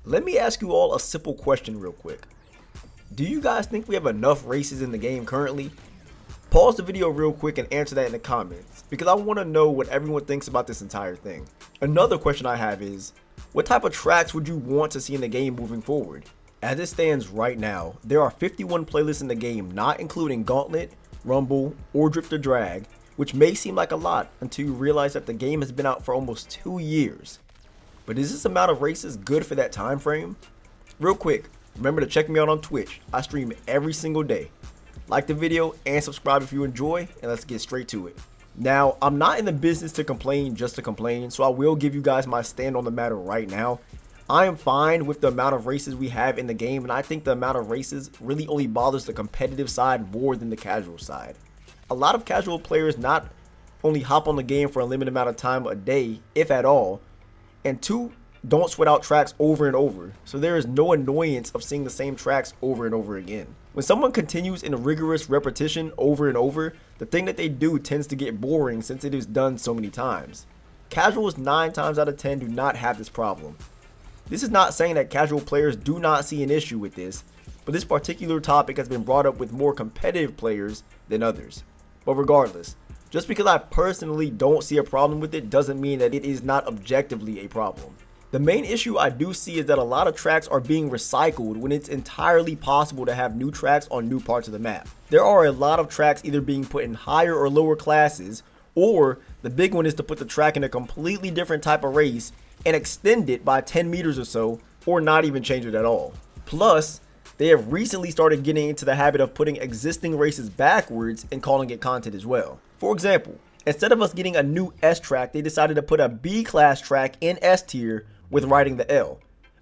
Let me ask you all a simple question real quick. Do you guys think we have enough races in the game currently? Pause the video real quick and answer that in the comments, because I want to know what everyone thinks about this entire thing. Another question I have is, what type of tracks would you want to see in the game moving forward? As it stands right now, there are 51 playlists in the game, not including Gauntlet, Rumble, or Drift or Drag, which may seem like a lot until you realize that the game has been out for almost 2 years. But is this amount of races good for that time frame? Real quick, remember to check me out on Twitch. I stream every single day. Like the video and subscribe if you enjoy, and let's get straight to it. Now, I'm not in the business to complain just to complain, so I will give you guys my stand on the matter right now. I am fine with the amount of races we have in the game, and I think the amount of races really only bothers the competitive side more than the casual side. A lot of casual players not only hop on the game for a limited amount of time a day, if at all, and two, don't sweat out tracks over and over, so there is no annoyance of seeing the same tracks over and over again. When someone continues in rigorous repetition over and over, the thing that they do tends to get boring since it is done so many times. Casuals 9 times out of 10 do not have this problem. This is not saying that casual players do not see an issue with this, but this particular topic has been brought up with more competitive players than others. But regardless, just because I personally don't see a problem with it doesn't mean that it is not objectively a problem. The main issue I do see is that a lot of tracks are being recycled when it's entirely possible to have new tracks on new parts of the map. There are a lot of tracks either being put in higher or lower classes, or the big one is to put the track in a completely different type of race and extend it by 10 meters or so, or not even change it at all. Plus, they have recently started getting into the habit of putting existing races backwards and calling it content as well. For example, instead of us getting a new S track, they decided to put a B class track in S tier with riding the L.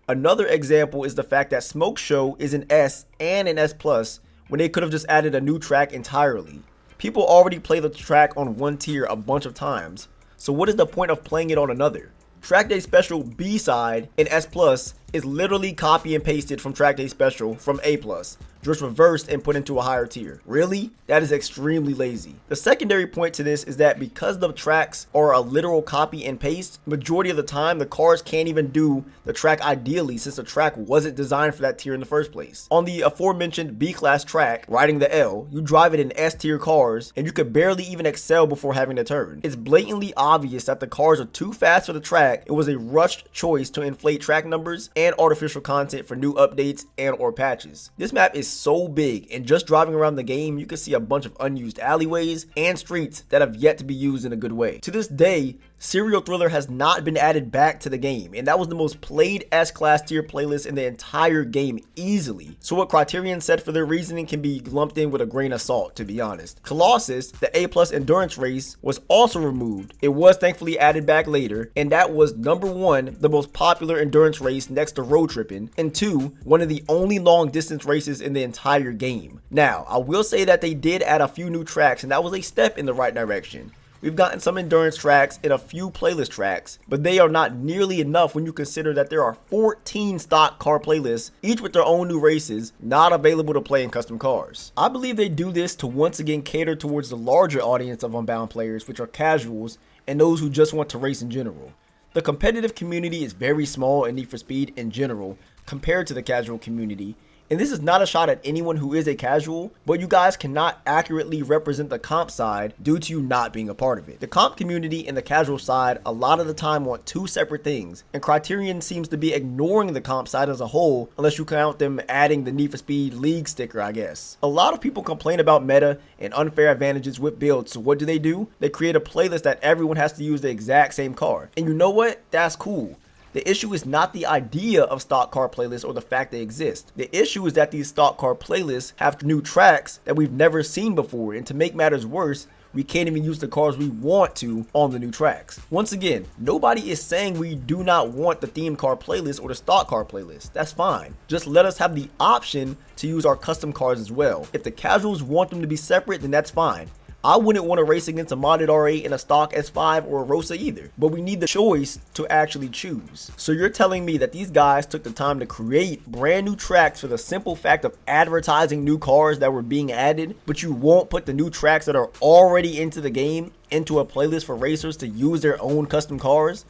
Another example is the fact that Smoke Show is an S and an S plus when they could have just added a new track entirely. People already play the track on one tier a bunch of times, so what is the point of playing it on another? Track Day Special B side in S plus is literally copy and pasted from Track Day Special from A plus, just reversed and put into a higher tier. Really? That is extremely lazy. The secondary point to this is that because the tracks are a literal copy and paste, majority of the time the cars can't even do the track ideally since the track wasn't designed for that tier in the first place. On the aforementioned B class track, riding the L, you drive it in S tier cars and you could barely even excel before having to turn. It's blatantly obvious that the cars are too fast for the track. It was a rushed choice to inflate track numbers and artificial content for new updates and or patches. This map is so big, and just driving around the game you can see a bunch of unused alleyways and streets that have yet to be used in a good way. To this day, Serial Thriller has not been added back to the game, and that was the most played S-class tier playlist in the entire game easily. So what Criterion said for their reasoning can be lumped in with a grain of salt, to be honest. Colossus, the A+ endurance race, was also removed. It was thankfully added back later, and that was number 1, the most popular endurance race next to road tripping, and 2, one of the only long distance races in the entire game. Now, I will say that they did add a few new tracks, and that was a step in the right direction. We've gotten some endurance tracks and a few playlist tracks, but they are not nearly enough when you consider that there are 14 stock car playlists, each with their own new races, not available to play in custom cars. I believe they do this to once again cater towards the larger audience of Unbound players, which are casuals and those who just want to race in general. The competitive community is very small in Need for Speed in general compared to the casual community. And this is not a shot at anyone who is a casual, but you guys cannot accurately represent the comp side due to you not being a part of it. The comp community and the casual side a lot of the time want two separate things, and Criterion seems to be ignoring the comp side as a whole, unless you count them adding the Need for Speed League sticker, I guess. A lot of people complain about meta and unfair advantages with builds, so what do? They create a playlist that everyone has to use the exact same car. And you know what? That's cool. The issue is not the idea of stock car playlists or the fact they exist. The issue is that these stock car playlists have new tracks that we've never seen before, and to make matters worse, we can't even use the cars we want to on the new tracks. Once again, nobody is saying we do not want the themed car playlist or the stock car playlist. That's fine. Just let us have the option to use our custom cars as well. If the casuals want them to be separate, then that's fine. I wouldn't want to race against a modded R8 in a stock S5 or a Rosa either, but we need the choice to actually choose. So you're telling me that these guys took the time to create brand new tracks for the simple fact of advertising new cars that were being added, but you won't put the new tracks that are already into the game into a playlist for racers to use their own custom cars?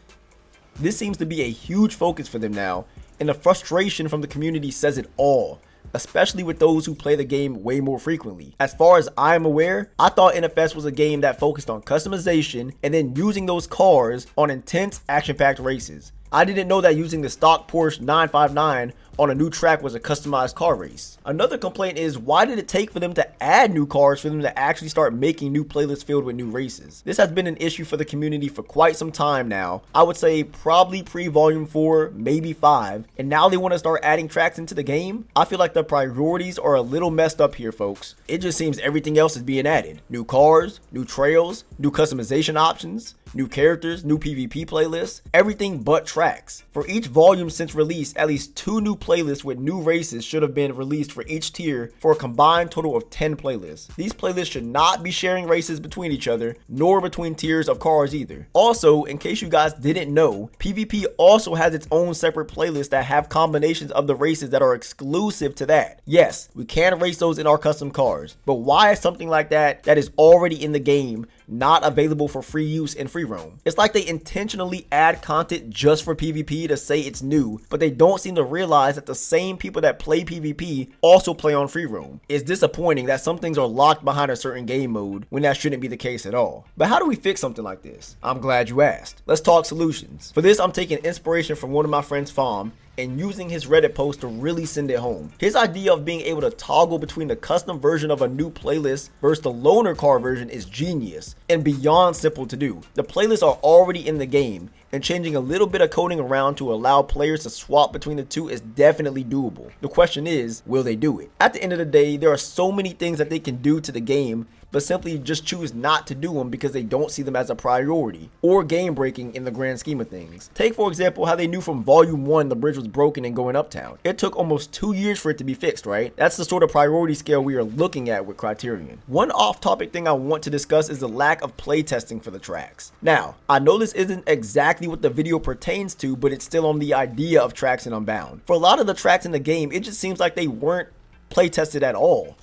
This seems to be a huge focus for them now, And the frustration from the community says it all, especially with those who play the game way more frequently. As far as I am aware, I thought NFS was a game that focused on customization and then using those cars on intense action-packed races. I didn't know that using the stock Porsche 959 on a new track was a customized car race. Another complaint is, why did it take for them to add new cars for them to actually start making new playlists filled with new races? This has been an issue for the community for quite some time now. I would say probably pre-volume 4, maybe 5, and now they want to start adding tracks into the game? I feel like the priorities are a little messed up here, folks. It just seems everything else is being added. New cars, new trails, new customization options, new characters, new PvP playlists, everything but tracks. For each volume since release, at least 2 new playlists with new races should have been released for each tier for a combined total of 10 playlists. These playlists should not be sharing races between each other, nor between tiers of cars either. Also, in case you guys didn't know, PvP also has its own separate playlists that have combinations of the races that are exclusive to that. Yes, we can race those in our custom cars, but why is something like that is already in the game not available for free use in free roam? It's like they intentionally add content just for PvP to say it's new, but they don't seem to realize that the same people that play PvP also play on free roam. It's disappointing that some things are locked behind a certain game mode when that shouldn't be the case at all. But how do we fix something like this? I'm glad you asked. Let's talk solutions. For this, I'm taking inspiration from one of my friends, Fom, and using his Reddit post to really send it home. His idea of being able to toggle between the custom version of a new playlist versus the loaner car version is genius and beyond simple to do. The playlists are already in the game, and changing a little bit of coding around to allow players to swap between the two is definitely doable. The question is, will they do it? At the end of the day, there are so many things that they can do to the game, but simply just choose not to do them because they don't see them as a priority or game breaking in the grand scheme of things. Take for example how they knew from volume 1 the bridge was broken and going uptown. It took almost 2 years for it to be fixed, right? That's the sort of priority scale we are looking at with Criterion. One off-topic thing I want to discuss is the lack of playtesting for the tracks. Now, I know this isn't exactly what the video pertains to, but it's still on the idea of tracks in Unbound. For a lot of the tracks in the game, it just seems like they weren't playtested at all.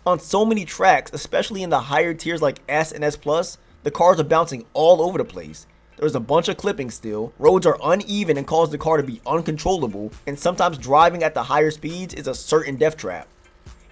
On so many tracks, especially in the higher tiers like S and S+, the cars are bouncing all over the place. There's a bunch of clipping still, roads are uneven and cause the car to be uncontrollable, and sometimes driving at the higher speeds is a certain death trap.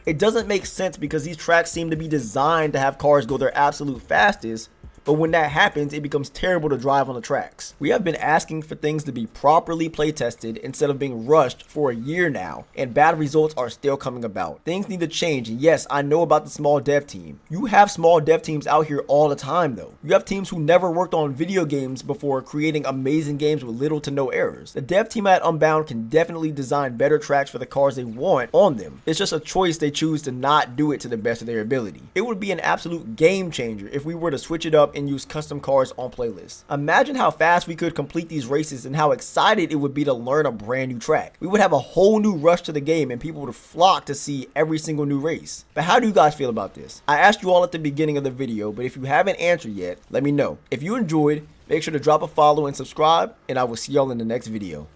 It doesn't make sense because these tracks seem to be designed to have cars go their absolute fastest, but when that happens, it becomes terrible to drive on the tracks. We have been asking for things to be properly playtested instead of being rushed for a year now, and bad results are still coming about. Things need to change, and yes, I know about the small dev team. You have small dev teams out here all the time though. You have teams who never worked on video games before creating amazing games with little to no errors. The dev team at Unbound can definitely design better tracks for the cars they want on them. It's just a choice they choose to not do it to the best of their ability. It would be an absolute game changer if we were to switch it up and use custom cars on playlists. Imagine how fast we could complete these races and how excited it would be to learn a brand new track. We would have a whole new rush to the game and people would flock to see every single new race. But how do you guys feel about this? I asked you all at the beginning of the video, but if you haven't answered yet, let me know. If you enjoyed, make sure to drop a follow and subscribe, and I will see y'all in the next video.